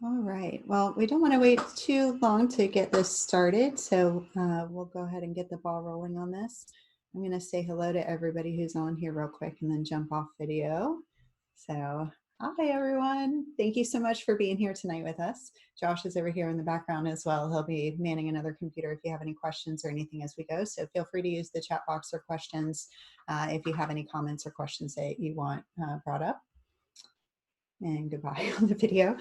All right. Well, we don't want to wait too long to get this started, so we'll go ahead and get the ball rolling on this. I'm going to say hello to everybody who's on here real quick and then jump off video. So, hi everyone. Thank you so much for being here tonight with us. Josh is over here in the background as well. He'll be manning another computer if you have any questions or anything as we go. So, feel free to use the chat box or questions if you have any comments or questions that you want brought up. And goodbye on the video.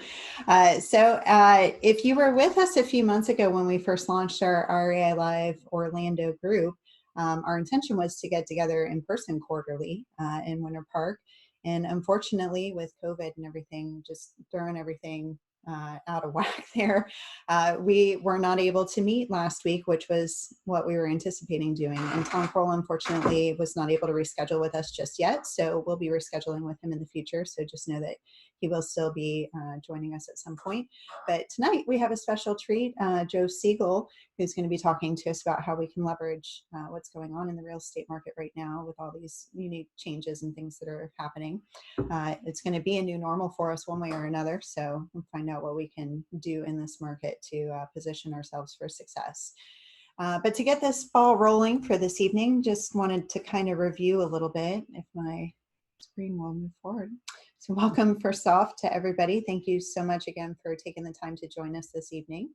If you were with us a few months ago when we first launched our REI Live Orlando group, our intention was to get together in person quarterly in Winter Park. And unfortunately, with COVID and everything, just throwing everything out of whack there, we were not able to meet last week, which was what we were anticipating doing. And Tom Kroll, unfortunately, was not able to reschedule with us just yet. So we'll be rescheduling with him in the future. So just know that he will still be joining us at some point. But tonight we have a special treat, Joe Siegel, who's going to be talking to us about how we can leverage what's going on in the real estate market right now with all these unique changes and things that are happening. It's going to be a new normal for us one way or another. So we'll find out what we can do in this market to position ourselves for success. But to get this ball rolling for this evening, just wanted to kind of review a little bit, if my screen will move forward. So welcome first off to everybody. Thank you so much again for taking the time to join us this evening.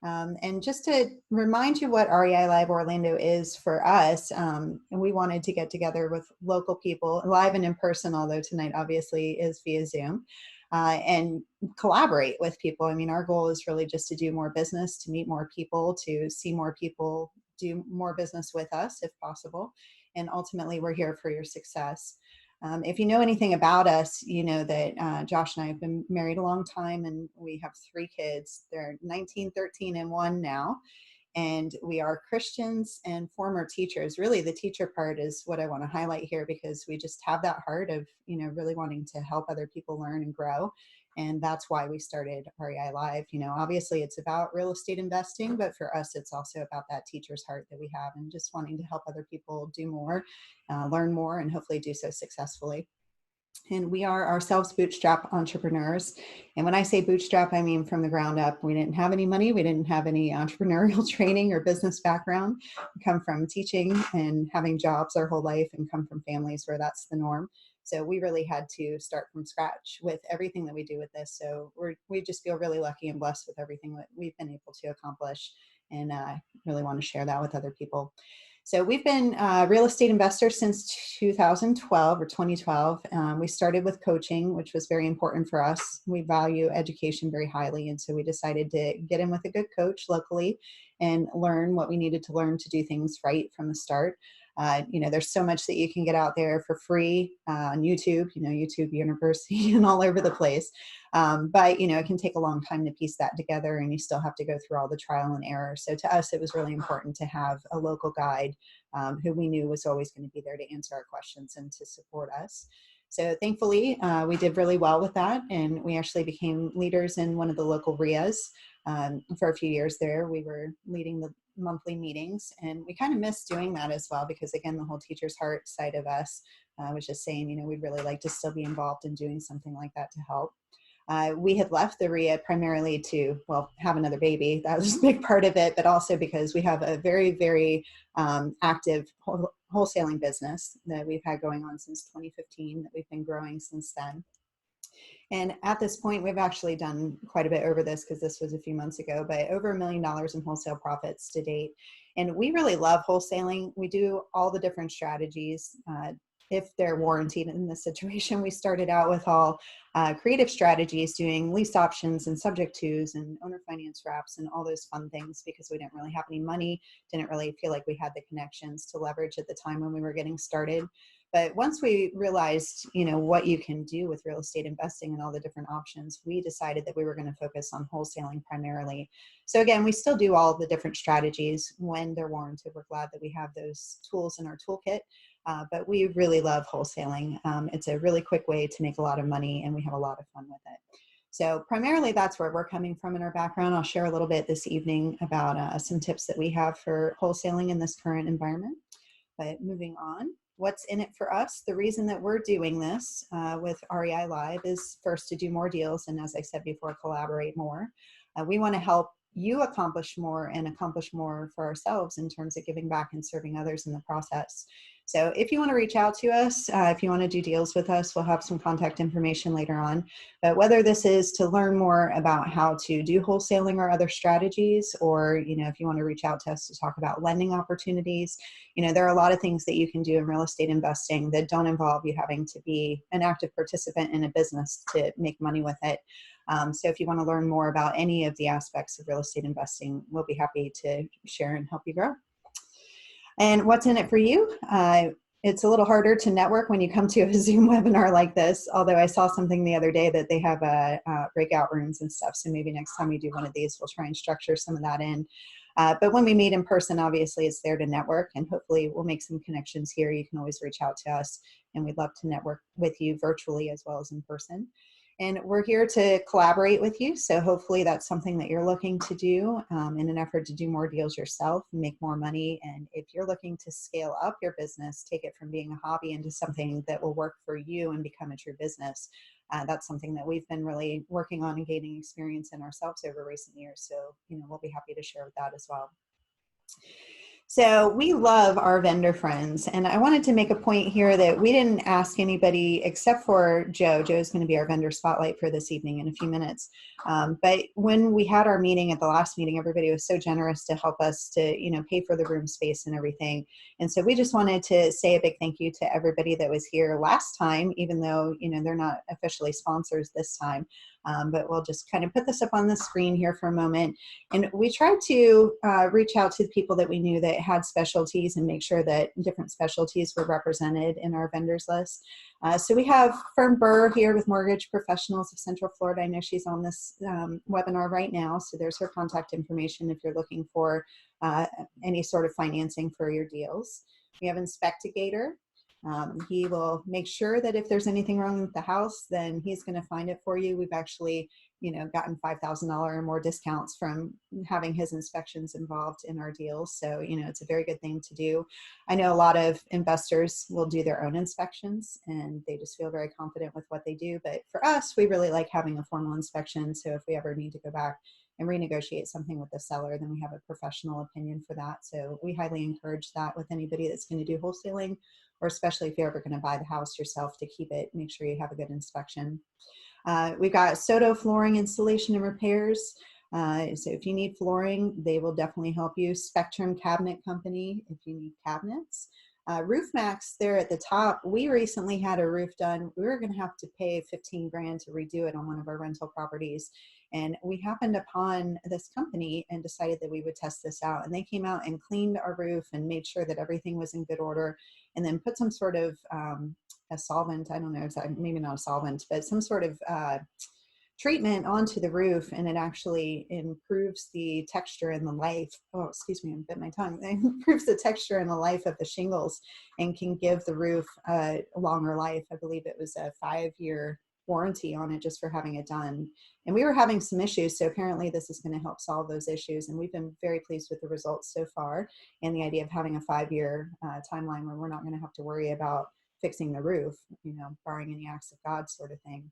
And just to remind you what REI Live Orlando is for us, and we wanted to get together with local people, live and in person, although tonight obviously is via Zoom, and collaborate with people. I mean, our goal is really just to do more business, to meet more people, to see more people do more business with us if possible. And ultimately, we're here for your success. If you know anything about us, you know that Josh and I have been married a long time and we have 3 kids. They're 19, 13, and 1 now. And we are Christians and former teachers. Really, the teacher part is what I want to highlight here because we just have that heart of, really wanting to help other people learn and grow. And that's why we started REI Live. Obviously it's about real estate investing, but for us, it's also about that teacher's heart that we have and just wanting to help other people do more, learn more, and hopefully do so successfully. And we are ourselves bootstrap entrepreneurs. And when I say bootstrap, I mean from the ground up. We didn't have any money. We didn't have any entrepreneurial training or business background. We come from teaching and having jobs our whole life and come from families where that's the norm. So we really had to start from scratch with everything that we do with this. So we just feel really lucky and blessed with everything that we've been able to accomplish and really want to share that with other people. So we've been real estate investors since 2012 or 2012. We started with coaching, which was very important for us. We value education very highly. And so we decided to get in with a good coach locally and learn what we needed to learn to do things right from the start. There's so much that you can get out there for free on YouTube, YouTube University and all over the place. But it can take a long time to piece that together and you still have to go through all the trial and error. So to us, it was really important to have a local guide who we knew was always going to be there to answer our questions and to support us. So thankfully, we did really well with that. And we actually became leaders in one of the local RIAs. For a few years there, we were leading the monthly meetings, and we kind of missed doing that as well because, again, the whole teacher's heart side of us was just saying, we'd really like to still be involved in doing something like that to help. We had left the RIA primarily to, have another baby. That was a big part of it, but also because we have a very, very active wholesaling business that we've had going on since 2015 that we've been growing since then. And at this point, we've actually done quite a bit over this because this was a few months ago, but over $1 million in wholesale profits to date. And we really love wholesaling. We do all the different strategies. If they're warranted in this situation, we started out with all creative strategies, doing lease options and subject tos and owner finance wraps and all those fun things because we didn't really have any money, didn't really feel like we had the connections to leverage at the time when we were getting started. But once we realized, what you can do with real estate investing and all the different options, we decided that we were going to focus on wholesaling primarily. So again, we still do all the different strategies when they're warranted. We're glad that we have those tools in our toolkit. But we really love wholesaling. It's a really quick way to make a lot of money, and we have a lot of fun with it. So primarily, that's where we're coming from in our background. I'll share a little bit this evening about some tips that we have for wholesaling in this current environment. But moving on. what's in it for us. The reason that we're doing this with REI Live is first to do more deals, and as I said before, collaborate more. We want to help you accomplish more and accomplish more for ourselves in terms of giving back and serving others in the process. So if you want to reach out to us, if you want to do deals with us, we'll have some contact information later on. But whether this is to learn more about how to do wholesaling or other strategies, or, if you want to reach out to us to talk about lending opportunities, there are a lot of things that you can do in real estate investing that don't involve you having to be an active participant in a business to make money with it. So if you want to learn more about any of the aspects of real estate investing, we'll be happy to share and help you grow. And what's in it for you? It's a little harder to network when you come to a Zoom webinar like this, although I saw something the other day that they have breakout rooms and stuff. So maybe next time we do one of these, we'll try and structure some of that in. But when we meet in person, obviously it's there to network, and hopefully we'll make some connections here. You can always reach out to us, and we'd love to network with you virtually as well as in person. And we're here to collaborate with you. So hopefully that's something that you're looking to do in an effort to do more deals yourself and make more money. And if you're looking to scale up your business, take it from being a hobby into something that will work for you and become a true business. That's something that we've been really working on and gaining experience in ourselves over recent years. So, we'll be happy to share with that as well. So we love our vendor friends, and I wanted to make a point here that we didn't ask anybody except for Joe. Joe's going to be our vendor spotlight for this evening in a few minutes. But when we had our meeting at the last meeting, everybody was so generous to help us to, pay for the room space and everything. And so we just wanted to say a big thank you to everybody that was here last time, even though, they're not officially sponsors this time. But we'll just kind of put this up on the screen here for a moment. And we tried to reach out to the people that we knew that had specialties and make sure that different specialties were represented in our vendors list. So we have Fern Burr here with Mortgage Professionals of Central Florida. I know she's on this webinar right now, so there's her contact information if you're looking for any sort of financing for your deals. We have Inspectigator. He will make sure that if there's anything wrong with the house, then he's going to find it for you. We've actually, gotten $5,000 or more discounts from having his inspections involved in our deals. So, it's a very good thing to do. I know a lot of investors will do their own inspections and they just feel very confident with what they do. But for us, we really like having a formal inspection. So if we ever need to go back and renegotiate something with the seller, then we have a professional opinion for that. So we highly encourage that with anybody that's going to do wholesaling, or especially if you're ever going to buy the house yourself, to keep it, make sure you have a good inspection. We've got Soto Flooring Installation and Repairs. So if you need flooring, they will definitely help you. Spectrum Cabinet Company, if you need cabinets. Roof Max there at the top. We recently had a roof done. We were going to have to pay $15,000 to redo it on one of our rental properties. And we happened upon this company and decided that we would test this out. And they came out and cleaned our roof and made sure that everything was in good order, and then put some sort of a solvent, I don't know exactly, maybe not a solvent, but some sort of treatment onto the roof, and it actually improves the texture and the life. Oh, excuse me, I bit my tongue. It improves the texture and the life of the shingles and can give the roof a longer life. I believe it was a 5-year warranty on it just for having it done. And we were having some issues, so apparently this is going to help solve those issues. And we've been very pleased with the results so far, and the idea of having a 5-year timeline where we're not going to have to worry about fixing the roof, barring any acts of God sort of thing.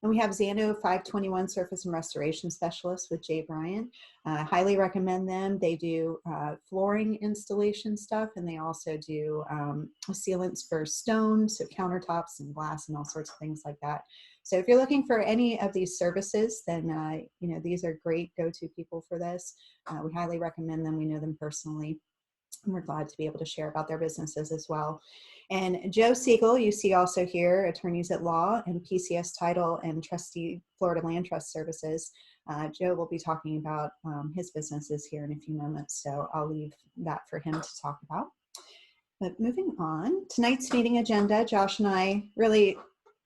And we have Zano 521 Surface and Restoration Specialist with Jay Bryant. Highly recommend them. They do flooring installation stuff, and they also do sealants for stone, so countertops and glass and all sorts of things like that. So if you're looking for any of these services, then these are great go-to people for this. We highly recommend them. We know them personally, and we're glad to be able to share about their businesses as well. And Joe Siegel, you see also here, attorneys at law and PCS title and trustee Florida Land Trust Services. Joe will be talking about his businesses here in a few moments, so I'll leave that for him to talk about. But moving on, tonight's meeting agenda, Josh and I really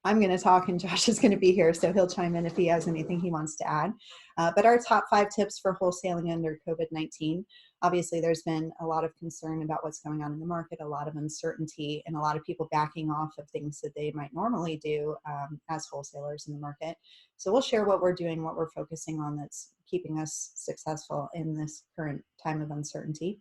I'm going to talk and Josh is going to be here, so he'll chime in if he has anything he wants to add. But our top 5 tips for wholesaling under COVID-19. Obviously, there's been a lot of concern about what's going on in the market, a lot of uncertainty, and a lot of people backing off of things that they might normally do as wholesalers in the market. So we'll share what we're doing, what we're focusing on that's keeping us successful in this current time of uncertainty.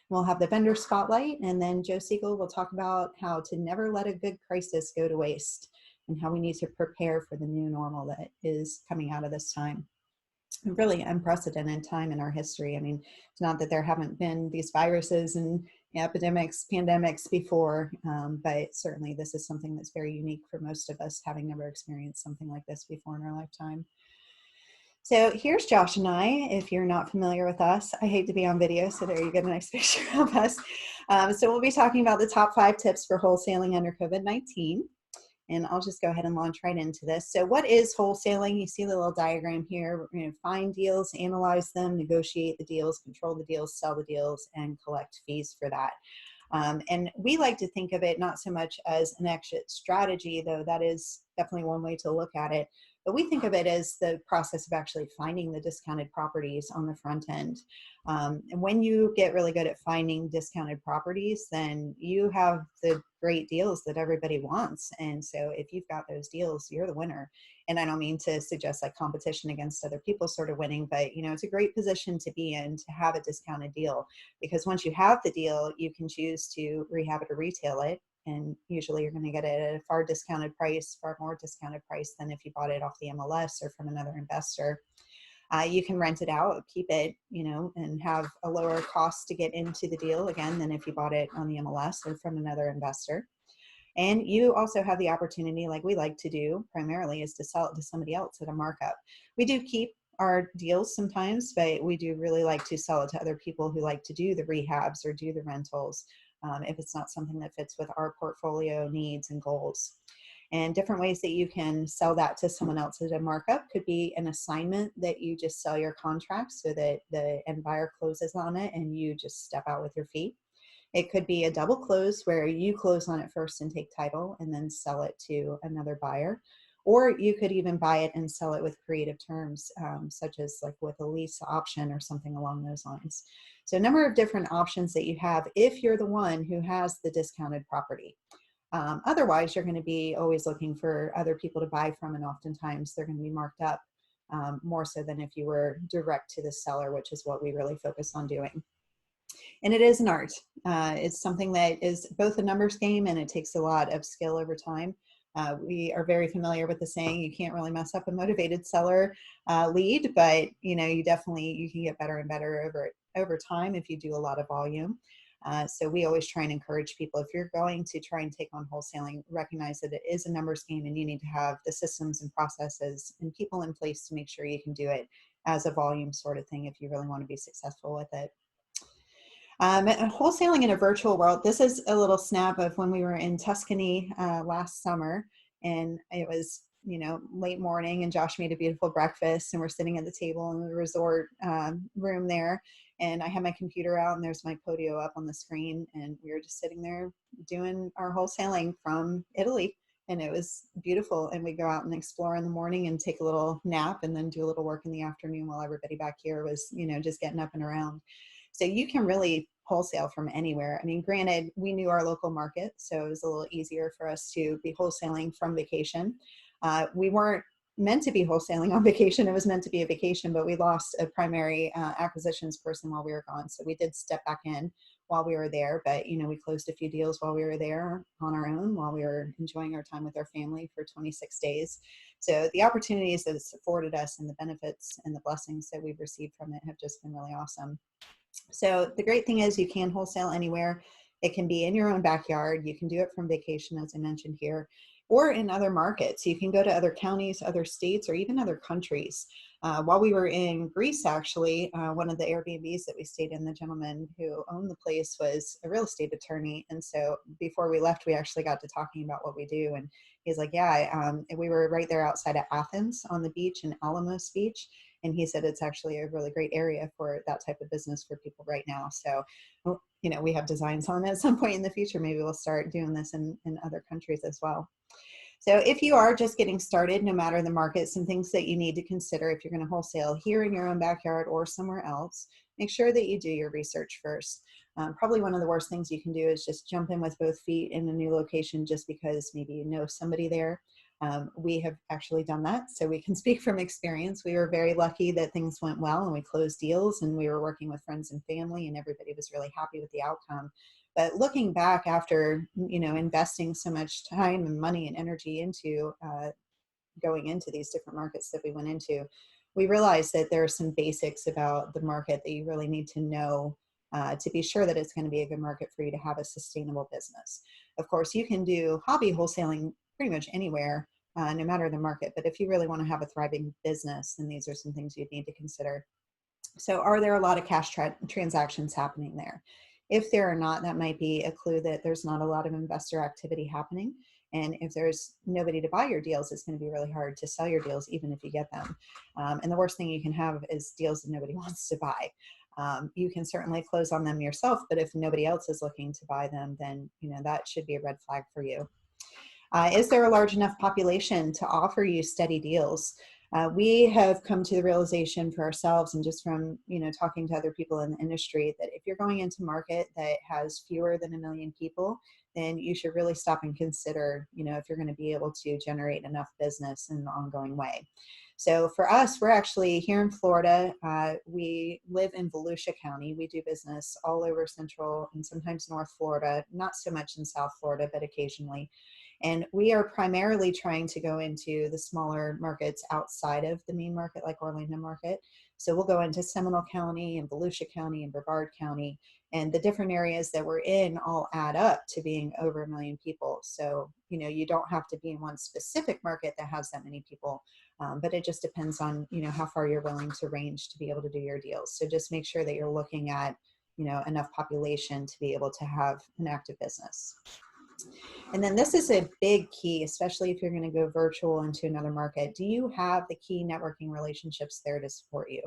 We'll have the vendor spotlight, and then Joe Siegel will talk about how to never let a good crisis go to waste, and how we need to prepare for the new normal that is coming out of this time. A really unprecedented time in our history. I mean, it's not that there haven't been these viruses and epidemics, pandemics before, but certainly this is something that's very unique for most of us, having never experienced something like this before in our lifetime. So here's Josh and I. If you're not familiar with us, I hate to be on video, so there you get a nice picture of us. So we'll be talking about the top 5 tips for wholesaling under COVID-19. And I'll just go ahead and launch right into this. So what is wholesaling? You see the little diagram here. We're going to find deals, analyze them, negotiate the deals, control the deals, sell the deals, and collect fees for that. And we like to think of it not so much as an exit strategy, though that is definitely one way to look at it. But we think of it as the process of actually finding the discounted properties on the front end. And when you get really good at finding discounted properties, then you have the great deals that everybody wants. And so if you've got those deals, you're the winner. And I don't mean to suggest like competition against other people sort of winning, but it's a great position to be in to have a discounted deal, because once you have the deal, you can choose to rehab it or retail it. And usually you're going to get it at a far more discounted price than if you bought it off the MLS or from another investor. You can rent it out, keep it, and have a lower cost to get into the deal again than if you bought it on the MLS or from another investor. And you also have the opportunity, like we like to do primarily, is to sell it to somebody else at a markup. We do keep our deals sometimes, but we do really like to sell it to other people who like to do the rehabs or do the rentals, if it's not something that fits with our portfolio needs and goals. And different ways that you can sell that to someone else at a markup could be an assignment that you just sell your contract so that the end buyer closes on it and you just step out with your fee. It could be a double close where you close on it first and take title and then sell it to another buyer. Or you could even buy it and sell it with creative terms, such as like with a lease option or something along those lines. So a number of different options that you have if you're the one who has the discounted property. Otherwise, you're going to be always looking for other people to buy from, and oftentimes they're going to be marked up more so than if you were direct to the seller, which is what we really focus on doing. And it is an art. It's something that is both a numbers game and it takes a lot of skill over time. We are very familiar with the saying, you can't really mess up a motivated seller lead, but you can get better and better over time if you do a lot of volume. So we always try and encourage people, if you're going to try and take on wholesaling, recognize that it is a numbers game and you need to have the systems and processes and people in place to make sure you can do it as a volume sort of thing if you really want to be successful with it. And wholesaling in a virtual world, this is a little snap of when we were in Tuscany last summer, and it was late morning, and Josh made a beautiful breakfast, and we're sitting at the table in the resort room there, and I had my computer out and there's my Podio up on the screen, and we were just sitting there doing our wholesaling from Italy, and it was beautiful. And we go out and explore in the morning and take a little nap and then do a little work in the afternoon while everybody back here was just getting up and around. So you can really wholesale from anywhere. I mean, granted, we knew our local market, so it was a little easier for us to be wholesaling from vacation. We weren't meant to be wholesaling on vacation. It was meant to be a vacation, but we lost a primary acquisitions person while we were gone. So we did step back in while we were there, but we closed a few deals while we were there on our own, while we were enjoying our time with our family for 26 days. So the opportunities that it's afforded us and the benefits and the blessings that we've received from it have just been really awesome. So the great thing is you can wholesale anywhere. It can be in your own backyard. You can do it from vacation, as I mentioned here, or in other markets. You can go to other counties, other states, or even other countries. While we were in Greece, actually, one of the Airbnbs that we stayed in, the gentleman who owned the place was a real estate attorney. And so before we left, we actually got to talking about what we do. And he's like, yeah, we were right there outside of Athens on the beach in Alamos Beach. And he said it's actually a really great area for that type of business for people right now. So, we have designs on it at some point in the future. Maybe we'll start doing this in other countries as well. So if you are just getting started, no matter the market, some things that you need to consider if you're going to wholesale here in your own backyard or somewhere else, make sure that you do your research first. Probably one of the worst things you can do is just jump in with both feet in a new location just because maybe you know somebody there. We have actually done that, so we can speak from experience. We were very lucky that things went well and we closed deals, and we were working with friends and family, and everybody was really happy with the outcome. But looking back after, investing so much time and money and energy into going into these different markets that we went into, we realized that there are some basics about the market that you really need to know to be sure that it's going to be a good market for you to have a sustainable business. Of course, you can do hobby wholesaling pretty much anywhere, no matter the market. But if you really want to have a thriving business, then these are some things you'd need to consider. So are there a lot of cash transactions happening there? If there are not, that might be a clue that there's not a lot of investor activity happening. And if there's nobody to buy your deals, it's going to be really hard to sell your deals, even if you get them. And the worst thing you can have is deals that nobody wants to buy. You can certainly close on them yourself, but if nobody else is looking to buy them, then that should be a red flag for you. Is there a large enough population to offer you steady deals? We have come to the realization for ourselves, and just from talking to other people in the industry, that if you're going into a market that has fewer than 1 million people, then you should really stop and consider if you're going to be able to generate enough business in an ongoing way. So for us, we're actually here in Florida. We live in Volusia County. We do business all over Central and sometimes North Florida, not so much in South Florida, but occasionally. And we are primarily trying to go into the smaller markets outside of the main market, like Orlando market. So we'll go into Seminole County and Volusia County and Brevard County, and the different areas that we're in all add up to being over 1 million people. So, you don't have to be in one specific market that has that many people, but it just depends on, how far you're willing to range to be able to do your deals. So just make sure that you're looking at, enough population to be able to have an active business. And then this is a big key, especially if you're going to go virtual into another market. Do you have the key networking relationships there to support you?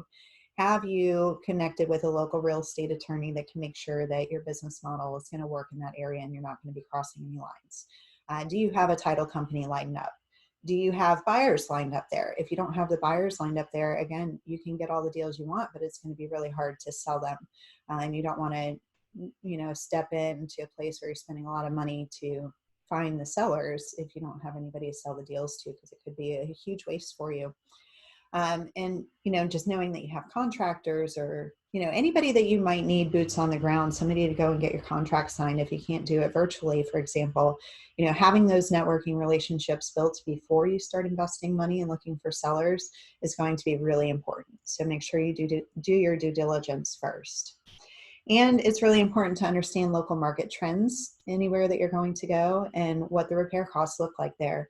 Have you connected with a local real estate attorney that can make sure that your business model is going to work in that area and you're not going to be crossing any lines? Do you have a title company lined up? Do you have buyers lined up there? If you don't have the buyers lined up there, again, you can get all the deals you want, but it's going to be really hard to sell them. And you don't want to, step into a place where you're spending a lot of money to find the sellers if you don't have anybody to sell the deals to, because it could be a huge waste for you. And, just knowing that you have contractors or, anybody that you might need boots on the ground, somebody to go and get your contract signed if you can't do it virtually, for example, having those networking relationships built before you start investing money and looking for sellers is going to be really important. So make sure you do your due diligence first. And it's really important to understand local market trends anywhere that you're going to go and what the repair costs look like there.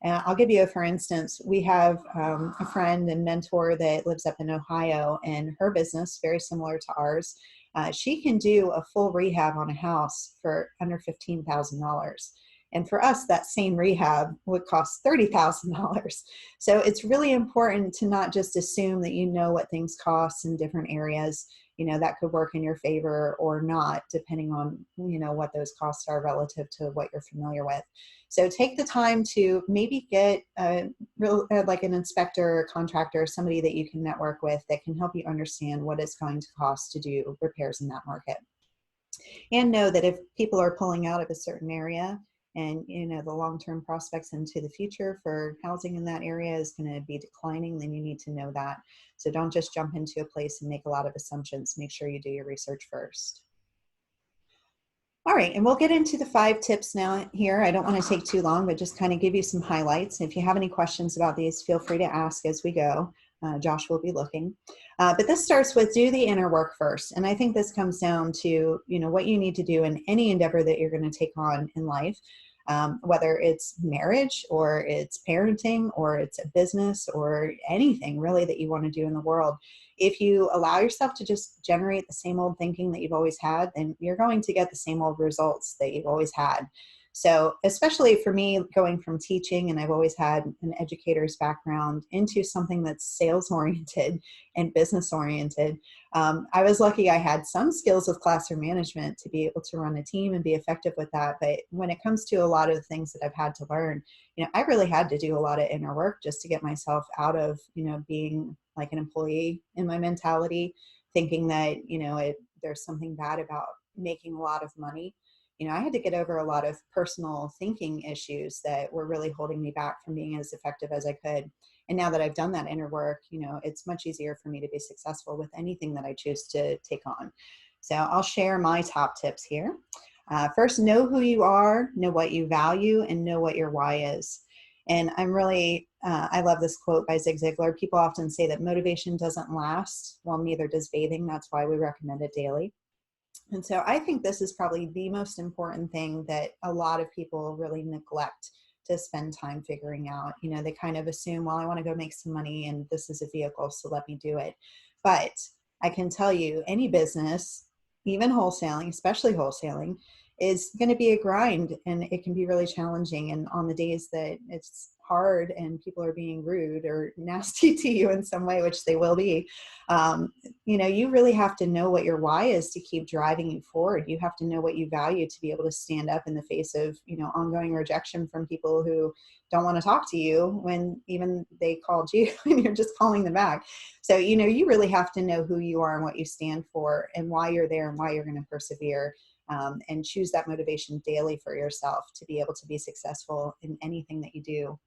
I'll give you for instance, we have a friend and mentor that lives up in Ohio, and her business, very similar to ours, she can do a full rehab on a house for under $15,000. And for us, that same rehab would cost $30,000. So it's really important to not just assume that you know what things cost in different areas. That could work in your favor or not, depending on, what those costs are relative to what you're familiar with. So take the time to maybe get like an inspector or contractor, somebody that you can network with that can help you understand what it's going to cost to do repairs in that market. And know that if people are pulling out of a certain area, and the long-term prospects into the future for housing in that area is going to be declining, then you need to know that. So don't just jump into a place and make a lot of assumptions. Make sure you do your research first. All right, and we'll get into the 5 tips now here. I don't want to take too long, but just kind of give you some highlights. If you have any questions about these, feel free to ask as we go. Josh will be looking. But this starts with do the inner work first. And I think this comes down to, what you need to do in any endeavor that you're going to take on in life, whether it's marriage or it's parenting or it's a business or anything really that you want to do in the world. If you allow yourself to just generate the same old thinking that you've always had, then you're going to get the same old results that you've always had. So especially for me, going from teaching, and I've always had an educator's background, into something that's sales oriented and business oriented, I was lucky I had some skills with classroom management to be able to run a team and be effective with that. But when it comes to a lot of the things that I've had to learn, I really had to do a lot of inner work just to get myself out of, being like an employee in my mentality, thinking that, there's something bad about making a lot of money. I had to get over a lot of personal thinking issues that were really holding me back from being as effective as I could. And now that I've done that inner work, it's much easier for me to be successful with anything that I choose to take on. So I'll share my top tips here. First, know who you are, know what you value, and know what your why is. And I love this quote by Zig Ziglar. People often say that motivation doesn't last. Well, neither does bathing. That's why we recommend it daily. And so I think this is probably the most important thing that a lot of people really neglect to spend time figuring out. They kind of assume, well, I want to go make some money and this is a vehicle, so let me do it. But I can tell you, any business, even wholesaling, especially wholesaling, is going to be a grind, and it can be really challenging. And on the days that it's hard and people are being rude or nasty to you in some way, which they will be, you really have to know what your why is to keep driving you forward. You have to know what you value to be able to stand up in the face of, ongoing rejection from people who don't want to talk to you when even they called you and you're just calling them back. So, you really have to know who you are and what you stand for and why you're there and why you're going to persevere. And choose that motivation daily for yourself to be able to be successful in anything that you do.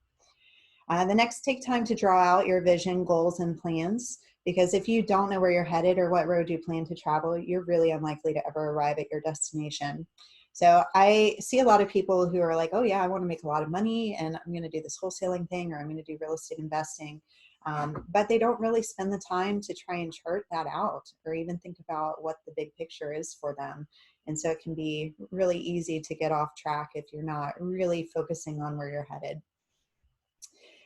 The next, take time to draw out your vision, goals, and plans, because if you don't know where you're headed or what road you plan to travel, you're really unlikely to ever arrive at your destination. So I see a lot of people who are like, oh yeah, I want to make a lot of money and I'm going to do this wholesaling thing, or I'm going to do real estate investing. But they don't really spend the time to try and chart that out or even think about what the big picture is for them. And so it can be really easy to get off track if you're not really focusing on where you're headed.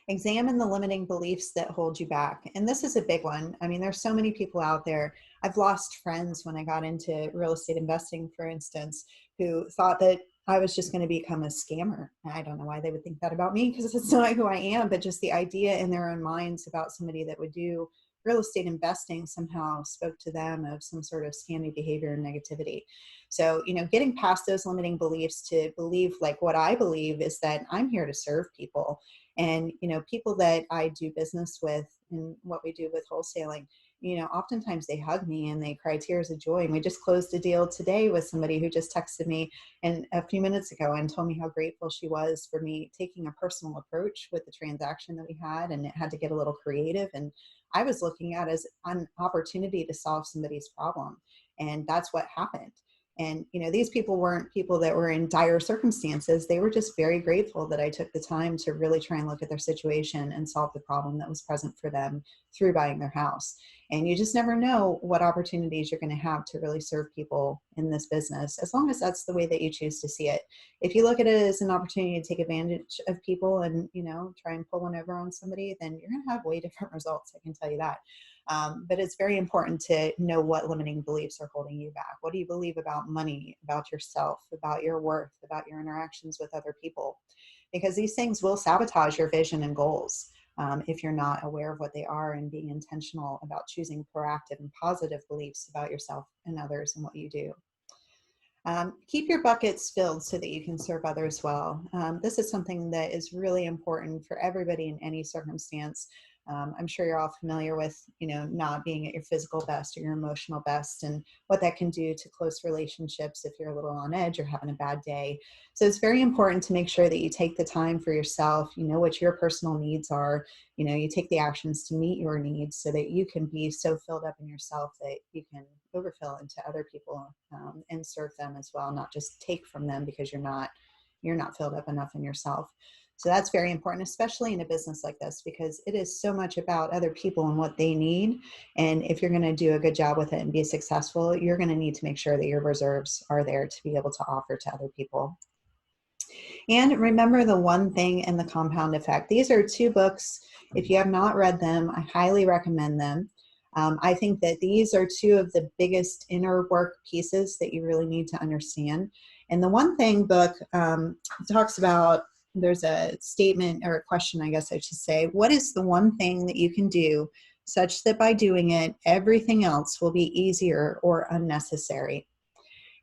Examine the limiting beliefs that hold you back. And this is a big one. I mean, there's so many people out there. I've lost friends when I got into real estate investing, for instance, who thought that I was just going to become a scammer. I don't know why they would think that about me, because it's not who I am, but just the idea in their own minds about somebody that would do real estate investing somehow spoke to them of some sort of scammy behavior and negativity. So, getting past those limiting beliefs to believe like what I believe is that I'm here to serve people. And, people that I do business with and what we do with wholesaling, oftentimes they hug me and they cry tears of joy. And we just closed a deal today with somebody who just texted me and a few minutes ago and told me how grateful she was for me taking a personal approach with the transaction that we had. And it had to get a little creative. And I was looking at it as an opportunity to solve somebody's problem. And that's what happened. And, these people weren't people that were in dire circumstances. They were just very grateful that I took the time to really try and look at their situation and solve the problem that was present for them through buying their house. And you just never know what opportunities you're going to have to really serve people in this business, as long as that's the way that you choose to see it. If you look at it as an opportunity to take advantage of people and, try and pull one over on somebody, then you're going to have way different results. I can tell you that. But it's very important to know what limiting beliefs are holding you back. What do you believe about money, about yourself, about your worth, about your interactions with other people? Because these things will sabotage your vision and goals if you're not aware of what they are and being intentional about choosing proactive and positive beliefs about yourself and others and what you do. Keep your buckets filled so that you can serve others well. This is something that is really important for everybody in any circumstance. I'm sure you're all familiar with, not being at your physical best or your emotional best and what that can do to close relationships if you're a little on edge or having a bad day. So it's very important to make sure that you take the time for yourself, what your personal needs are, you take the actions to meet your needs so that you can be so filled up in yourself that you can overfill into other people and serve them as well, not just take from them because you're not filled up enough in yourself. So that's very important, especially in a business like this, because it is so much about other people and what they need. And if you're going to do a good job with it and be successful, you're going to need to make sure that your reserves are there to be able to offer to other people. And remember the one thing and the compound effect. These are 2 books. If you have not read them, I highly recommend them. I think that these are 2 of the biggest inner work pieces that you really need to understand. And the One Thing book talks about, there's a statement or a question, I guess I should say, what is the one thing that you can do such that by doing it, everything else will be easier or unnecessary?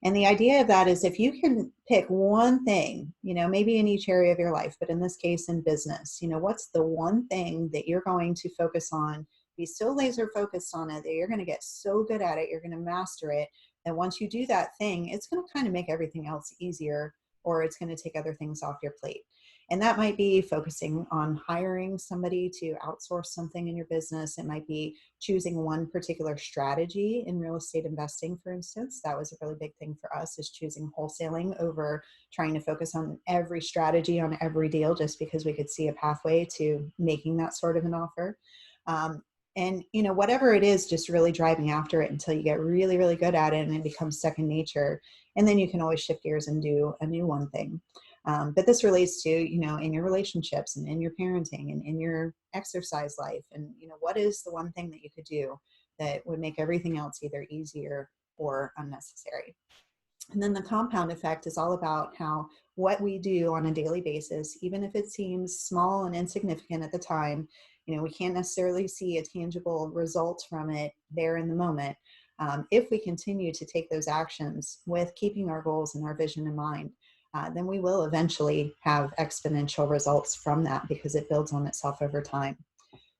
And the idea of that is if you can pick one thing, maybe in each area of your life, but in this case in business, what's the one thing that you're going to focus on, be so laser focused on it that you're going to get so good at it, you're going to master it. And once you do that thing, it's going to kind of make everything else easier, or it's going to take other things off your plate. And that might be focusing on hiring somebody to outsource something in your business. It might be choosing one particular strategy in real estate investing, for instance. That was a really big thing for us, is choosing wholesaling over trying to focus on every strategy on every deal, just because we could see a pathway to making that sort of an offer. And whatever it is, just really driving after it until you get really, really good at it and it becomes second nature. And then you can always shift gears and do a new one thing. But this relates to, in your relationships and in your parenting and in your exercise life. And, what is the one thing that you could do that would make everything else either easier or unnecessary? And then the compound effect is all about how what we do on a daily basis, even if it seems small and insignificant at the time, we can't necessarily see a tangible result from it there in the moment. If we continue to take those actions with keeping our goals and our vision in mind, then we will eventually have exponential results from that, because it builds on itself over time.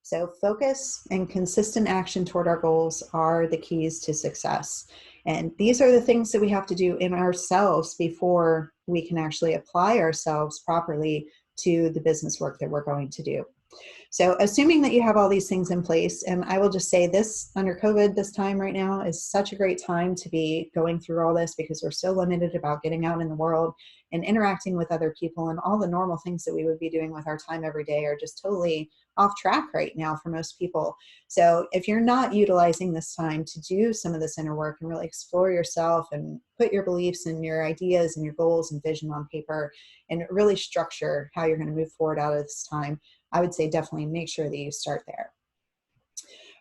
So focus and consistent action toward our goals are the keys to success. And these are the things that we have to do in ourselves before we can actually apply ourselves properly to the business work that we're going to do. So assuming that you have all these things in place, and I will just say this, under COVID, this time right now is such a great time to be going through all this, because we're so limited about getting out in the world and interacting with other people, and all the normal things that we would be doing with our time every day are just totally off track right now for most people. So if you're not utilizing this time to do some of this inner work and really explore yourself and put your beliefs and your ideas and your goals and vision on paper and really structure how you're going to move forward out of this time, I would say definitely make sure that you start there.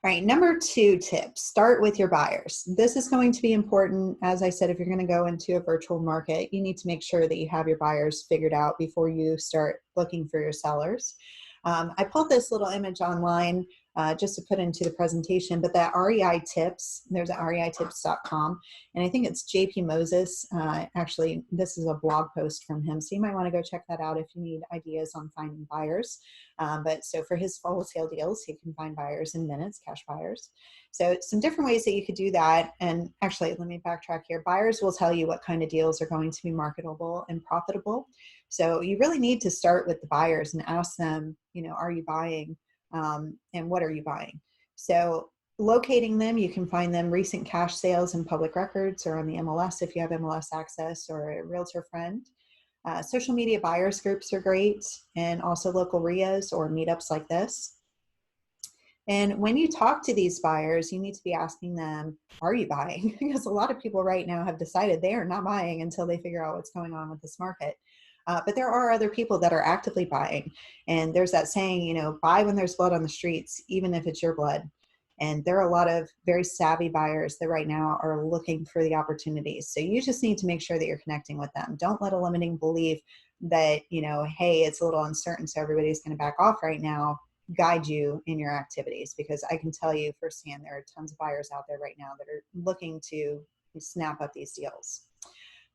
All right, number 2 tip, start with your buyers. This is going to be important. As I said, if you're going to go into a virtual market, you need to make sure that you have your buyers figured out before you start looking for your sellers. I pulled this little image online just to put into the presentation, but that REI tips, there's at reitips.com, and I think it's JP Moses. Actually, this is a blog post from him, so you might want to go check that out if you need ideas on finding buyers. But so for his wholesale deals, he can find buyers in minutes, cash buyers. So some different ways that you could do that. And actually, let me backtrack here. Buyers will tell you what kind of deals are going to be marketable and profitable. So you really need to start with the buyers and ask them, are you buying? And what are you buying? So locating them, you can find them recent cash sales in public records or on the MLS if you have MLS access, or a realtor friend. Social media buyers groups are great, and also local RIAs or meetups like this. And when you talk to these buyers, you need to be asking them, are you buying? Because a lot of people right now have decided they are not buying until they figure out what's going on with this market. But there are other people that are actively buying. And there's that saying, buy when there's blood on the streets, even if it's your blood. And there are a lot of very savvy buyers that right now are looking for the opportunities. So you just need to make sure that you're connecting with them. Don't let a limiting belief that, hey, it's a little uncertain, so everybody's going to back off right now, guide you in your activities. Because I can tell you firsthand, there are tons of buyers out there right now that are looking to snap up these deals.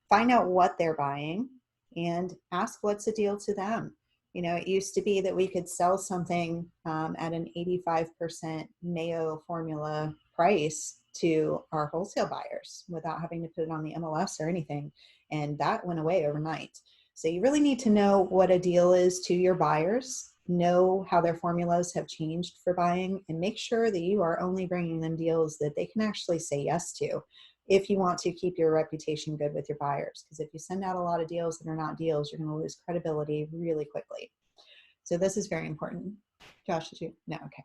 Find out what they're buying and ask what's a deal to them. It used to be that we could sell something at an 85% Mayo formula price to our wholesale buyers without having to put it on the MLS or anything. And that went away overnight. So you really need to know what a deal is to your buyers, know how their formulas have changed for buying, and make sure that you are only bringing them deals that they can actually say yes to, if you want to keep your reputation good with your buyers. Because if you send out a lot of deals that are not deals, you're going to lose credibility really quickly. So this is very important. Josh, did you? No, okay.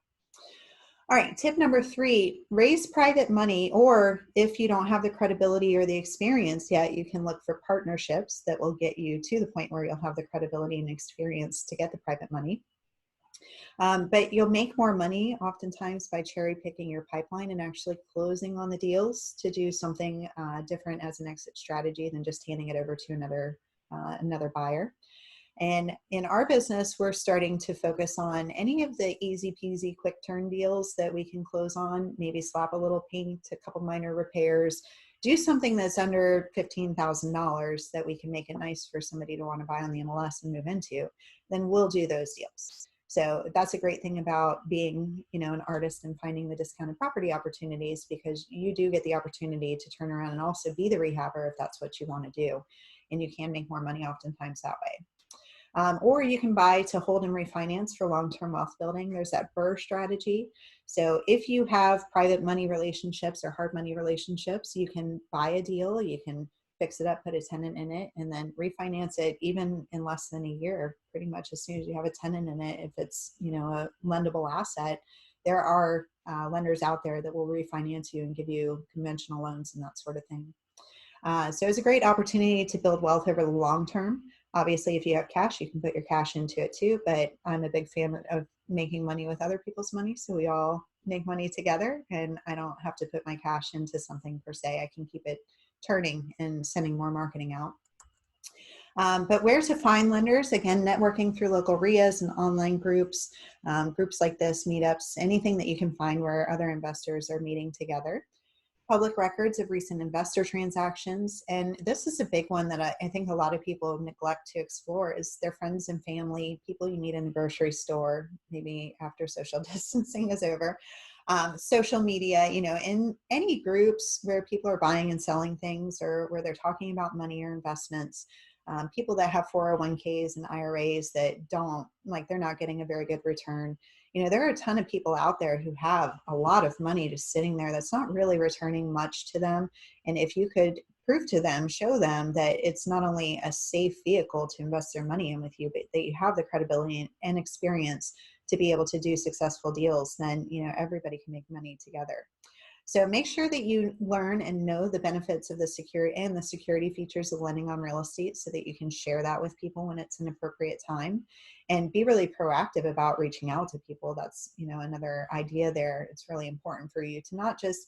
All right, tip number 3, raise private money, or if you don't have the credibility or the experience yet, you can look for partnerships that will get you to the point where you'll have the credibility and experience to get the private money. But you'll make more money oftentimes by cherry picking your pipeline and actually closing on the deals to do something different as an exit strategy than just handing it over to another buyer. And in our business, we're starting to focus on any of the easy peasy quick turn deals that we can close on, maybe slap a little paint, a couple minor repairs, do something that's under $15,000 that we can make it nice for somebody to want to buy on the MLS and move into, then we'll do those deals. So that's a great thing about being, an artist and finding the discounted property opportunities, because you do get the opportunity to turn around and also be the rehabber if that's what you want to do. And you can make more money oftentimes that way. Or you can buy to hold and refinance for long-term wealth building. There's that BRRRR strategy. So if you have private money relationships or hard money relationships, you can buy a deal, you can fix it up, put a tenant in it, and then refinance it even in less than a year. Pretty much as soon as you have a tenant in it, if it's a lendable asset, there are lenders out there that will refinance you and give you conventional loans and that sort of thing. So it's a great opportunity to build wealth over the long term. Obviously, if you have cash, you can put your cash into it too, but I'm a big fan of making money with other people's money. So we all make money together, and I don't have to put my cash into something per se. I can keep it turning and sending more marketing out. But where to find lenders? Again, networking through local RIAs and online groups, groups like this, meetups, anything that you can find where other investors are meeting together. Public records of recent investor transactions. And this is a big one that I think a lot of people neglect to explore, is their friends and family, people you meet in the grocery store, maybe after social distancing is over. Social media, in any groups where people are buying and selling things, or where they're talking about money or investments. People that have 401ks and IRAs that don't, they're not getting a very good return. There are a ton of people out there who have a lot of money just sitting there that's not really returning much to them. And if you could prove to them, show them that it's not only a safe vehicle to invest their money in with you, but that you have the credibility and experience to be able to do successful deals, then, everybody can make money together. So make sure that you learn and know the benefits of the security features of lending on real estate, so that you can share that with people when it's an appropriate time, and be really proactive about reaching out to people. That's, another idea there. It's really important for you to not just,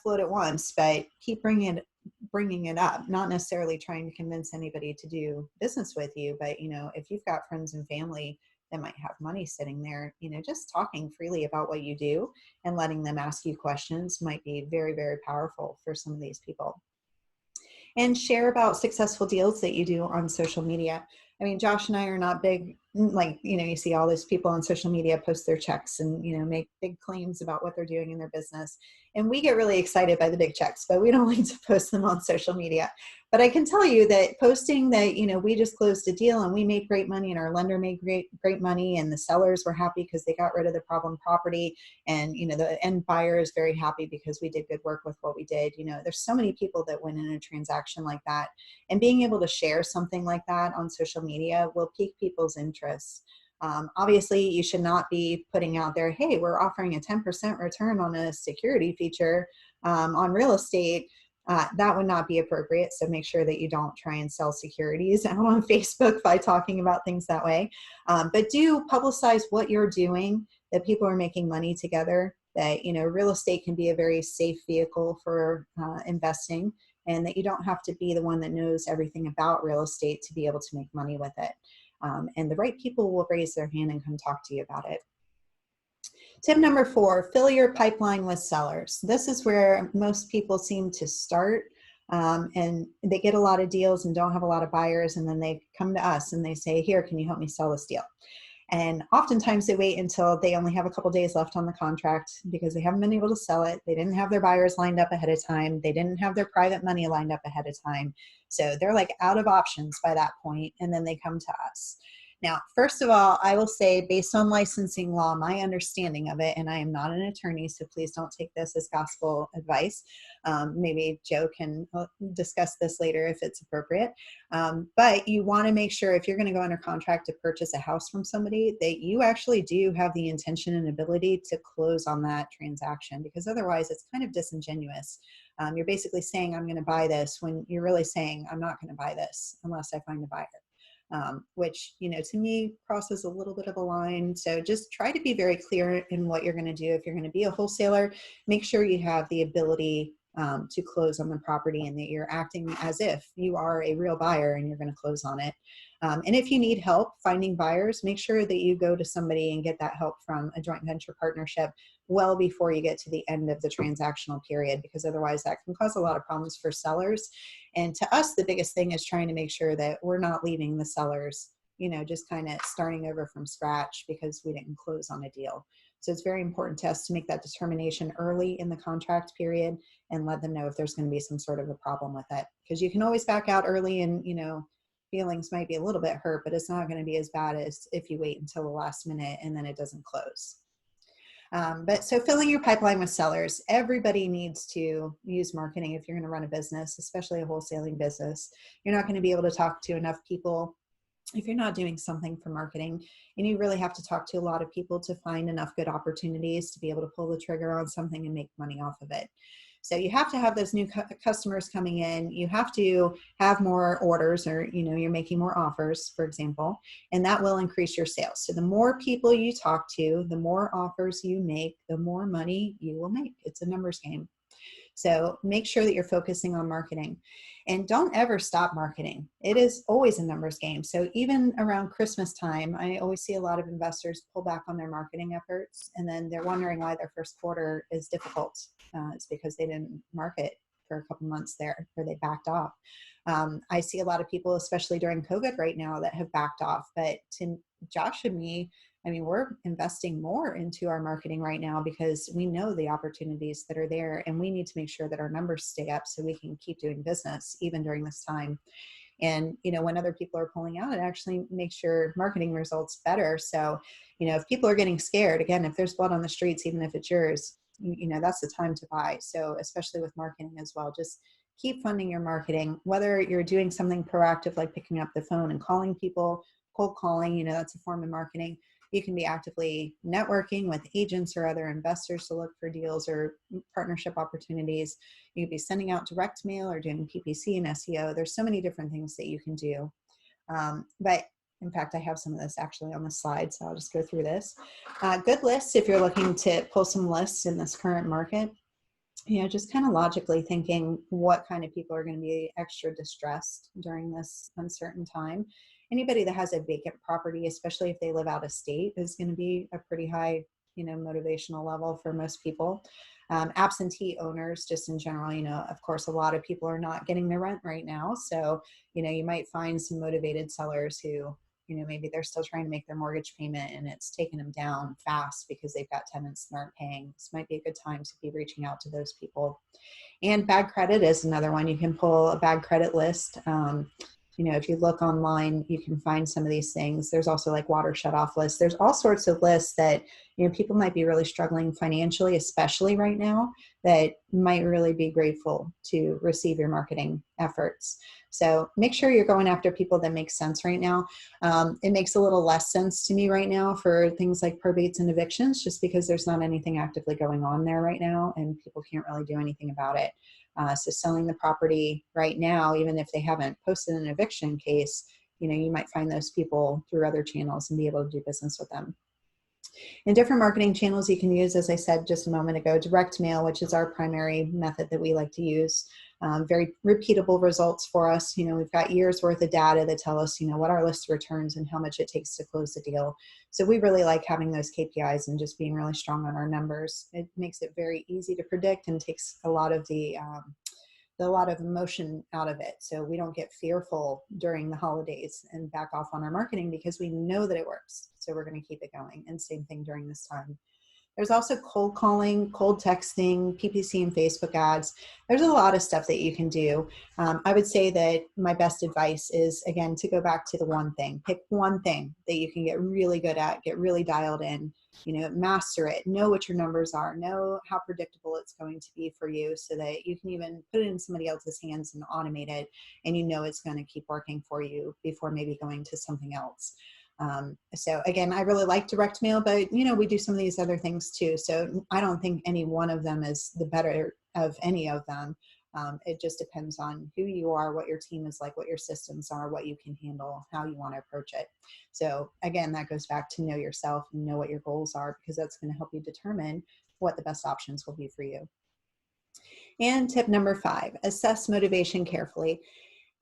float it once, but keep bringing it up, not necessarily trying to convince anybody to do business with you. But, if you've got friends and family that might have money sitting there, just talking freely about what you do and letting them ask you questions might be very, very powerful for some of these people. And share about successful deals that you do on social media. I mean, Josh and I are not big, you see all these people on social media post their checks and, make big claims about what they're doing in their business. And we get really excited by the big checks, but we don't like to post them on social media. But I can tell you that posting that, we just closed a deal and we made great money, and our lender made great money, and the sellers were happy because they got rid of the problem property, and, the end buyer is very happy because we did good work with what we did. There's so many people that win in a transaction like that, and being able to share something like that on social media will pique people's interest. Obviously, you should not be putting out there, hey, we're offering a 10% return on a security feature on real estate. That would not be appropriate. So make sure that you don't try and sell securities out on Facebook by talking about things that way. But do publicize what you're doing, that people are making money together, that, real estate can be a very safe vehicle for investing, and that you don't have to be the one that knows everything about real estate to be able to make money with it. And the right people will raise their hand and come talk to you about it. Tip number 4, fill your pipeline with sellers. This is where most people seem to start, and they get a lot of deals and don't have a lot of buyers, and then they come to us and they say, here, can you help me sell this deal? And oftentimes they wait until they only have a couple days left on the contract because they haven't been able to sell it. They didn't have their buyers lined up ahead of time. They didn't have their private money lined up ahead of time. So they're out of options by that point, and then they come to us. Now, first of all, I will say, based on licensing law, my understanding of it, and I am not an attorney, so please don't take this as gospel advice. Maybe Joe can discuss this later if it's appropriate. But you want to make sure, if you're going to go under contract to purchase a house from somebody, that you actually do have the intention and ability to close on that transaction, because otherwise it's kind of disingenuous. You're basically saying, I'm going to buy this, when you're really saying, I'm not going to buy this unless I find a buyer. which, to me crosses a little bit of a line. So just try to be very clear in what you're going to do. If you're going to be a wholesaler, make sure you have the ability to close on the property and that you're acting as if you are a real buyer and you're going to close on it. And if you need help finding buyers, make sure that you go to somebody and get that help from a joint venture partnership well before you get to the end of the transactional period, because otherwise that can cause a lot of problems for sellers. And to us, the biggest thing is trying to make sure that we're not leaving the sellers, just kind of starting over from scratch because we didn't close on a deal. So it's very important to us to make that determination early in the contract period and let them know if there's going to be some sort of a problem with it. Because you can always back out early and, feelings might be a little bit hurt, but it's not going to be as bad as if you wait until the last minute and then it doesn't close. But so filling your pipeline with sellers, everybody needs to use marketing if you're going to run a business, especially a wholesaling business. You're not going to be able to talk to enough people if you're not doing something for marketing, and you really have to talk to a lot of people to find enough good opportunities to be able to pull the trigger on something and make money off of it. So you have to have those new customers coming in. You have to have more orders, or, you're making more offers, for example, and that will increase your sales. So the more people you talk to, the more offers you make, the more money you will make. It's a numbers game. So make sure that you're focusing on marketing, and don't ever stop marketing. It is always a numbers game. So even around Christmas time, I always see a lot of investors pull back on their marketing efforts, and then they're wondering why their first quarter is difficult. It's because they didn't market for a couple months there, or they backed off. I see a lot of people, especially during COVID right now, that have backed off. But to Josh and me, we're investing more into our marketing right now because we know the opportunities that are there, and we need to make sure that our numbers stay up so we can keep doing business even during this time. And, when other people are pulling out, it actually makes your marketing results better. So, if people are getting scared, again, if there's blood on the streets, even if it's yours, that's the time to buy. So especially with marketing as well, just keep funding your marketing, whether you're doing something proactive, like picking up the phone and calling people, cold calling, that's a form of marketing. You can be actively networking with agents or other investors to look for deals or partnership opportunities. You could be sending out direct mail or doing PPC and SEO. There's so many different things that you can do. But in fact, I have some of this actually on the slide, so I'll just go through this. Good lists, if you're looking to pull some lists in this current market, just kind of logically thinking what kind of people are going to be extra distressed during this uncertain time. Anybody that has a vacant property, especially if they live out of state, is going to be a pretty high, motivational level for most people. Absentee owners, just in general, of course, a lot of people are not getting their rent right now. So, you might find some motivated sellers who, maybe they're still trying to make their mortgage payment and it's taking them down fast because they've got tenants that aren't paying. This might be a good time to be reaching out to those people. And bad credit is another one. You can pull a bad credit list. If you look online, you can find some of these things. There's also like water shutoff lists. There's all sorts of lists that, people might be really struggling financially, especially right now, that might really be grateful to receive your marketing efforts. So make sure you're going after people that make sense right now. It makes a little less sense to me right now for things like probates and evictions, just because there's not anything actively going on there right now and people can't really do anything about it. So selling the property right now, even if they haven't posted an eviction case, you might find those people through other channels and be able to do business with them. And different marketing channels you can use, as I said just a moment ago, direct mail, which is our primary method that we like to use. Very repeatable results for us. We've got years worth of data that tell us, what our list returns and how much it takes to close the deal. So we really like having those KPIs and just being really strong on our numbers. It makes it very easy to predict and takes a lot of a lot of emotion out of it. So we don't get fearful during the holidays and back off on our marketing because we know that it works. So we're going to keep it going. And same thing during this time. There's also cold calling, cold texting, PPC and Facebook ads. There's a lot of stuff that you can do. I would say that my best advice is, again, to go back to the one thing. Pick one thing that you can get really good at, get really dialed in, master it, know what your numbers are, know how predictable it's going to be for you so that you can even put it in somebody else's hands and automate it, and it's going to keep working for you before maybe going to something else. So again, I really like direct mail, but we do some of these other things too. So I don't think any one of them is the better of any of them. It just depends on who you are, what your team is like, what your systems are, what you can handle, how you want to approach it. So again, that goes back to know yourself and know what your goals are, because that's going to help you determine what the best options will be for you. And tip number 5, assess motivation carefully.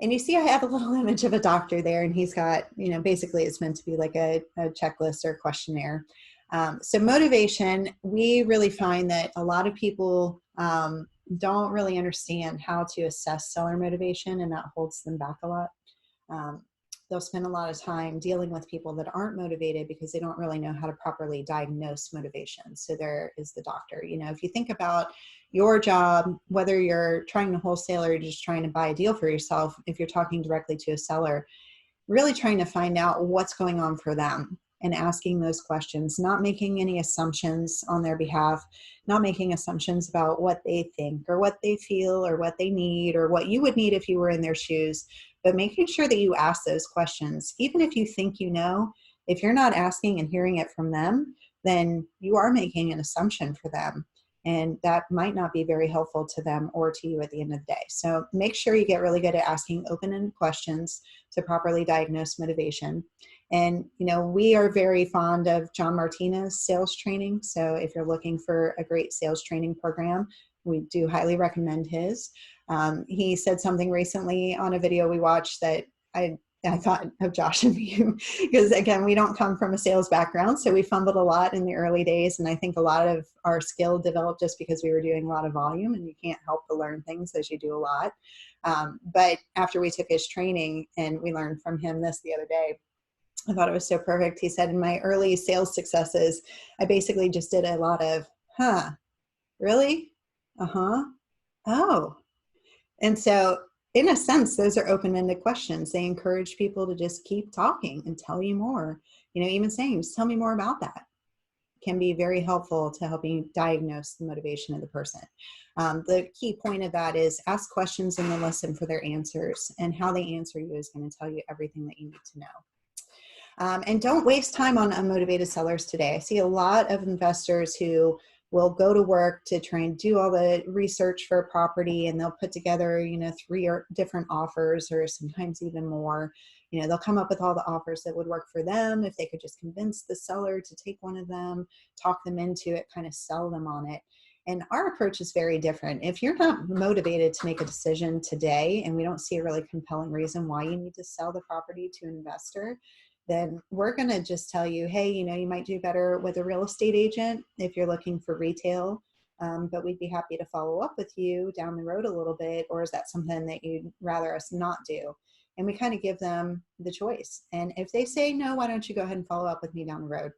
And you see, I have a little image of a doctor there, and he's got, basically it's meant to be like a checklist or a questionnaire. So motivation, we really find that a lot of people don't really understand how to assess seller motivation, and that holds them back a lot. Um, they'll spend a lot of time dealing with people that aren't motivated because they don't really know how to properly diagnose motivation. So there is the doctor. If you think about your job, whether you're trying to wholesale or you're just trying to buy a deal for yourself, if you're talking directly to a seller, really trying to find out what's going on for them and asking those questions, not making any assumptions on their behalf, not making assumptions about what they think or what they feel or what they need or what you would need if you were in their shoes, but making sure that you ask those questions. Even if you think if you're not asking and hearing it from them, then you are making an assumption for them. And that might not be very helpful to them or to you at the end of the day. So make sure you get really good at asking open-ended questions to properly diagnose motivation. And, we are very fond of John Martina's sales training. So if you're looking for a great sales training program, we do highly recommend his. He said something recently on a video we watched that I thought of Josh and me, because again, we don't come from a sales background, so we fumbled a lot in the early days, and I think a lot of our skill developed just because we were doing a lot of volume, and you can't help but learn things as you do a lot. But after we took his training, and we learned from him this the other day, I thought it was so perfect. He said, in my early sales successes, I basically just did a lot of, really? Oh. And so in a sense, those are open-ended questions. They encourage people to just keep talking and tell you more. Even saying, just tell me more about that, can be very helpful to helping you diagnose the motivation of the person. The key point of that is ask questions and then listen for their answers. And how they answer you is going to tell you everything that you need to know. And don't waste time on unmotivated sellers today. I see a lot of investors who will go to work to try and do all the research for a property, and they'll put together, 3 different offers, or sometimes even more. They'll come up with all the offers that would work for them. If they could just convince the seller to take one of them, talk them into it, kind of sell them on it. And our approach is very different. If you're not motivated to make a decision today, and we don't see a really compelling reason why you need to sell the property to an investor, then we're going to just tell you, hey, you might do better with a real estate agent if you're looking for retail, but we'd be happy to follow up with you down the road a little bit, or is that something that you'd rather us not do? And we kind of give them the choice. And if they say, no, why don't you go ahead and follow up with me down the road?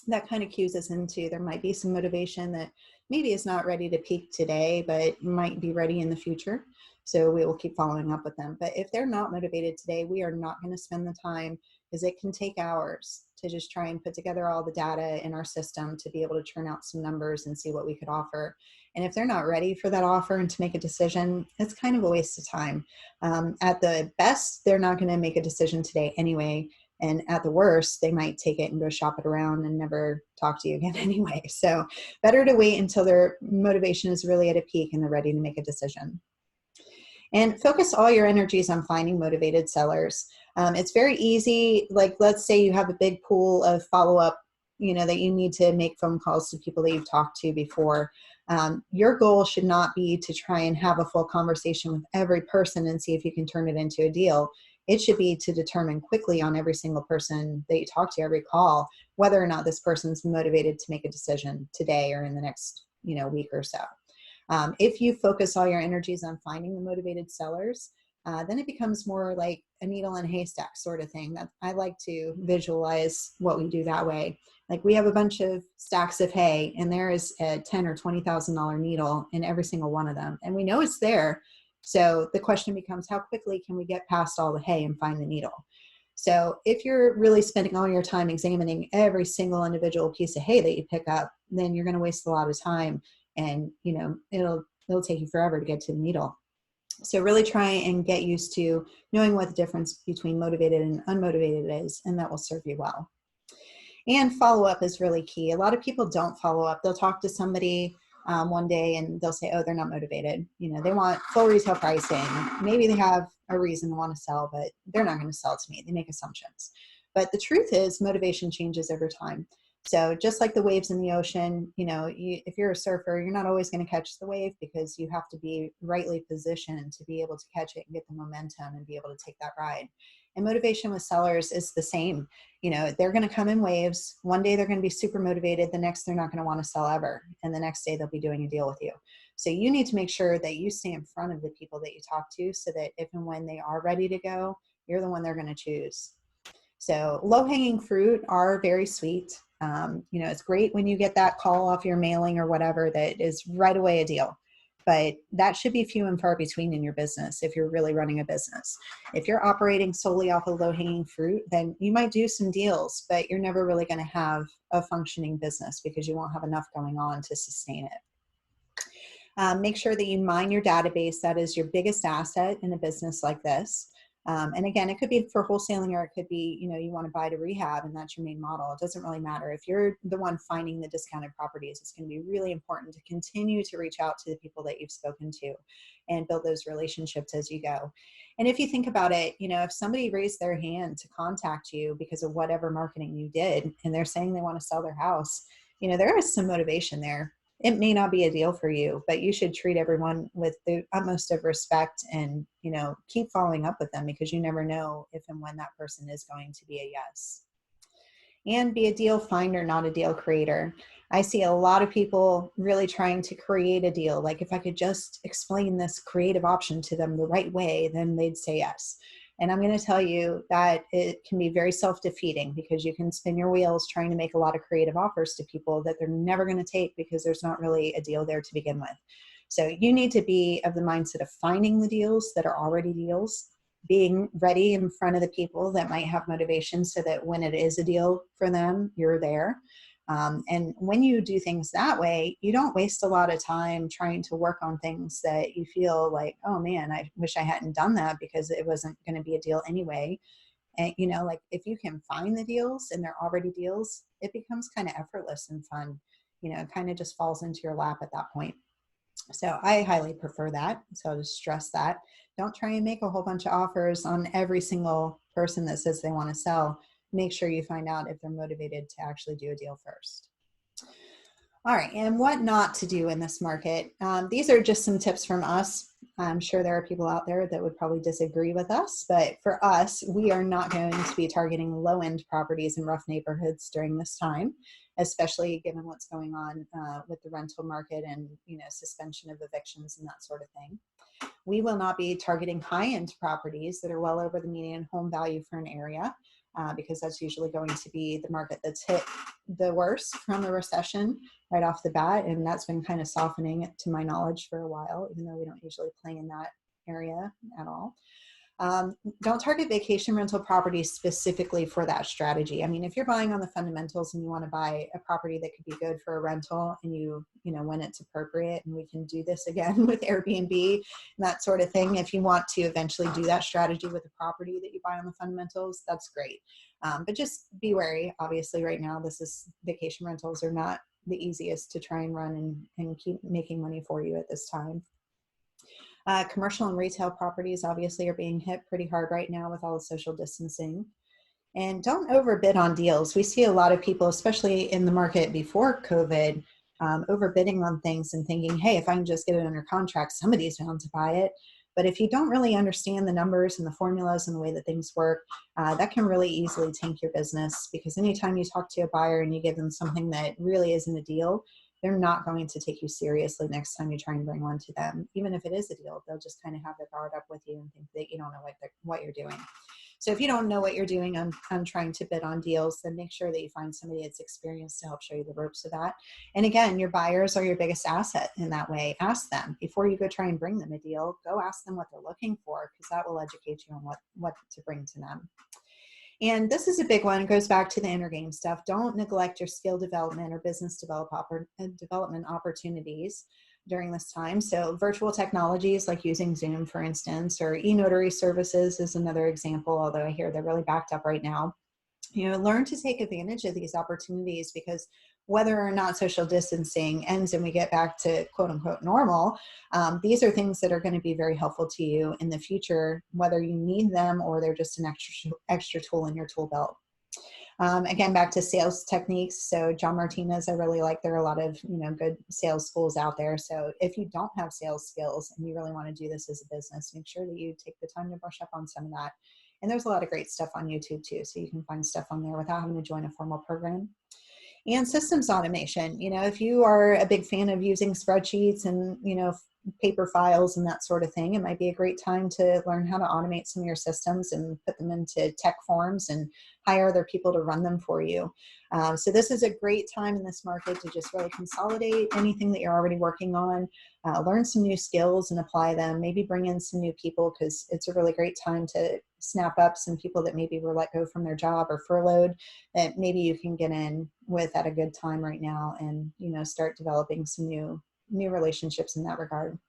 That kind of cues us into there might be some motivation that maybe is not ready to peak today, but might be ready in the future. So we will keep following up with them. But if they're not motivated today, we are not going to spend the time, because it can take hours to just try and put together all the data in our system to be able to churn out some numbers and see what we could offer. And if they're not ready for that offer and to make a decision, it's kind of a waste of time. At the best, they're not going to make a decision today anyway. And at the worst, they might take it and go shop it around and never talk to you again anyway. So better to wait until their motivation is really at a peak and they're ready to make a decision. And focus all your energies on finding motivated sellers. It's very easy. Like, let's say you have a big pool of follow-up, that you need to make phone calls to people that you've talked to before. Your goal should not be to try and have a full conversation with every person and see if you can turn it into a deal. It should be to determine quickly on every single person that you talk to, every call, whether or not this person's motivated to make a decision today or in the next, week or so. If you focus all your energies on finding the motivated sellers, then it becomes more like a needle in a haystack sort of thing. That I like to visualize what we do that way. Like, we have a bunch of stacks of hay, and there is a $10,000 or $20,000 needle in every single one of them, and we know it's there. So the question becomes, how quickly can we get past all the hay and find the needle? So if you're really spending all your time examining every single individual piece of hay that you pick up, then you're going to waste a lot of time, and it'll take you forever to get to the needle. So really try and get used to knowing what the difference between motivated and unmotivated is, and that will serve you well. And follow-up is really key. A lot of people don't follow up. They'll talk to somebody one day and they'll say, oh, they're not motivated. You know, they want full retail pricing. Maybe they have a reason to want to sell, but they're not going to sell to me. They make assumptions. But the truth is motivation changes over time. So just like the waves in the ocean, you know, if you're a surfer, you're not always going to catch the wave because you have to be rightly positioned to be able to catch it and get the momentum and be able to take that ride. And motivation with sellers is the same. You know, they're going to come in waves. One day they're going to be super motivated. The next, they're not going to want to sell ever. And the next day they'll be doing a deal with you. So you need to make sure that you stay in front of the people that you talk to so that if and when they are ready to go, you're the one they're going to choose. So low-hanging fruit are very sweet. You know, it's great when you get that call off your mailing or whatever that is right away a deal. But that should be few and far between in your business if you're really running a business. If you're operating solely off of low-hanging fruit, then you might do some deals, but you're never really going to have a functioning business because you won't have enough going on to sustain it. Make sure that you mine your database. That is your biggest asset in a business like this. And again, it could be for wholesaling, or it could be, you know, you want to buy to rehab and that's your main model. It doesn't really matter. If you're the one finding the discounted properties, it's going to be really important to continue to reach out to the people that you've spoken to and build those relationships as you go. And if you think about it, you know, if somebody raised their hand to contact you because of whatever marketing you did, and they're saying they want to sell their house, you know, there is some motivation there. It may not be a deal for you, but you should treat everyone with the utmost of respect and, you know, keep following up with them because you never know if and when that person is going to be a yes. And be a deal finder, not a deal creator. I see a lot of people really trying to create a deal. Like if I could just explain this creative option to them the right way, then they'd say yes. And I'm going to tell you that it can be very self-defeating because you can spin your wheels trying to make a lot of creative offers to people that they're never going to take because there's not really a deal there to begin with. So you need to be of the mindset of finding the deals that are already deals, being ready in front of the people that might have motivation so that when it is a deal for them, you're there. And when you do things that way, you don't waste a lot of time trying to work on things that you feel like, oh man, I wish I hadn't done that because it wasn't going to be a deal anyway. And, you know, like if you can find the deals and they're already deals, it becomes kind of effortless and fun. You know, it kind of just falls into your lap at that point. So I highly prefer that. So I'll just stress that. Don't try and make a whole bunch of offers on every single person that says they want to sell. Make sure you find out if they're motivated to actually do a deal first. All right, and what not to do in this market. These are just some tips from us. I'm sure there are people out there that would probably disagree with us, but for us, we are not going to be targeting low-end properties in rough neighborhoods during this time, especially given what's going on with the rental market and, you know, suspension of evictions and that sort of thing. We will not be targeting high-end properties that are well over the median home value for an area because that's usually going to be the market that's hit the worst from the recession right off the bat. And that's been kind of softening to my knowledge for a while, even though we don't usually play in that area at all. Don't target vacation rental properties specifically for that strategy. I mean, if you're buying on the fundamentals and you want to buy a property that could be good for a rental and you know, when it's appropriate, and we can do this again with Airbnb and that sort of thing. If you want to eventually do that strategy with a property that you buy on the fundamentals, that's great. But just be wary. Obviously right now, vacation rentals are not the easiest to try and run and keep making money for you at this time. Commercial and retail properties obviously are being hit pretty hard right now with all the social distancing. And don't overbid on deals. We see a lot of people, especially in the market before COVID, overbidding on things and thinking, hey, if I can just get it under contract, somebody's bound to buy it. But if you don't really understand the numbers and the formulas and the way that things work, that can really easily tank your business, because anytime you talk to a buyer and you give them something that really isn't a deal, they're not going to take you seriously next time you try and bring one to them. Even if it is a deal, they'll just kind of have their guard up with you and think that you don't know what you're doing. So if you don't know what you're doing on trying to bid on deals, then make sure that you find somebody that's experienced to help show you the ropes of that. And again, your buyers are your biggest asset in that way. Ask them before you go try and bring them a deal. Go ask them what they're looking for, because that will educate you on what to bring to them. And this is a big one. It goes back to the inner game stuff. Don't neglect your skill development or business development opportunities during this time. So virtual technologies like using Zoom, for instance, or e-notary services is another example, although I hear they're really backed up right now. You know, learn to take advantage of these opportunities, because whether or not social distancing ends and we get back to quote unquote normal, these are things that are going to be very helpful to you in the future, whether you need them or they're just an extra tool in your tool belt. Again, back to sales techniques. So John Martinez, I really like, there are a lot of, good sales schools out there. So if you don't have sales skills and you really want to do this as a business, make sure that you take the time to brush up on some of that. And there's a lot of great stuff on YouTube too. So you can find stuff on there without having to join a formal program. And systems automation. If you are a big fan of using spreadsheets and, paper files and that sort of thing, it might be a great time to learn how to automate some of your systems and put them into tech forms and hire other people to run them for you. So this is a great time in this market to just really consolidate anything that you're already working on, learn some new skills and apply them, maybe bring in some new people, because it's a really great time to snap up some people that maybe were let go from their job or furloughed that maybe you can get in with at a good time right now and, start developing some new relationships in that regard.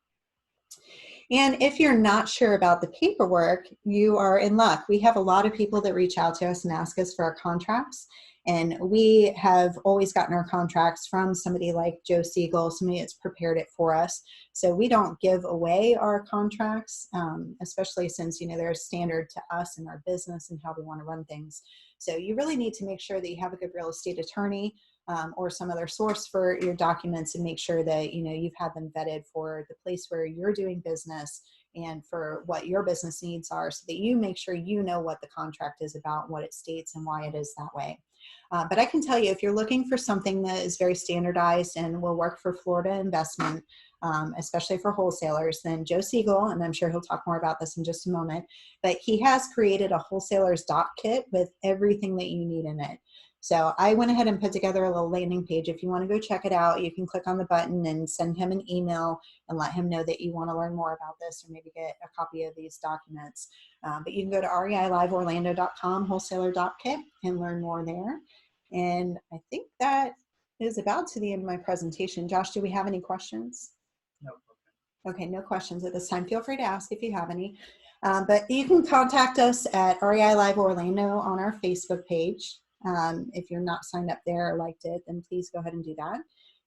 And if you're not sure about the paperwork, you are in luck. We have a lot of people that reach out to us and ask us for our contracts. And we have always gotten our contracts from somebody like Joe Siegel, somebody that's prepared it for us. So we don't give away our contracts, especially since, they're a standard to us and our business and how we want to run things. So you really need to make sure that you have a good real estate attorney or some other source for your documents, and make sure that, you've had them vetted for the place where you're doing business and for what your business needs are, so that you make sure you know what the contract is about, what it states, and why it is that way. But I can tell you, if you're looking for something that is very standardized and will work for Florida investment, especially for wholesalers, then Joe Siegel, and I'm sure he'll talk more about this in just a moment, but he has created a wholesaler's doc kit with everything that you need in it. So I went ahead and put together a little landing page. If you want to go check it out, you can click on the button and send him an email and let him know that you want to learn more about this or maybe get a copy of these documents. But you can go to reiliveorlando.com, wholesaler doc kit, and learn more there. And I think that is about to the end of my presentation. Josh, do we have any questions? No. Okay, no questions at this time. Feel free to ask if you have any. But you can contact us at REI Live Orlando on our Facebook page. If you're not signed up there or liked it, then please go ahead and do that.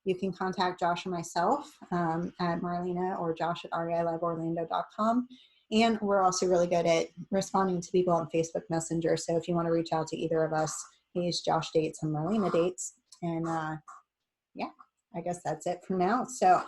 You can contact Josh or myself at Marlena or Josh at reiliveorlando.com. And we're also really good at responding to people on Facebook Messenger. So if you want to reach out to either of us, use Josh Dates and Marlena Dates. And yeah, I guess that's it for now. So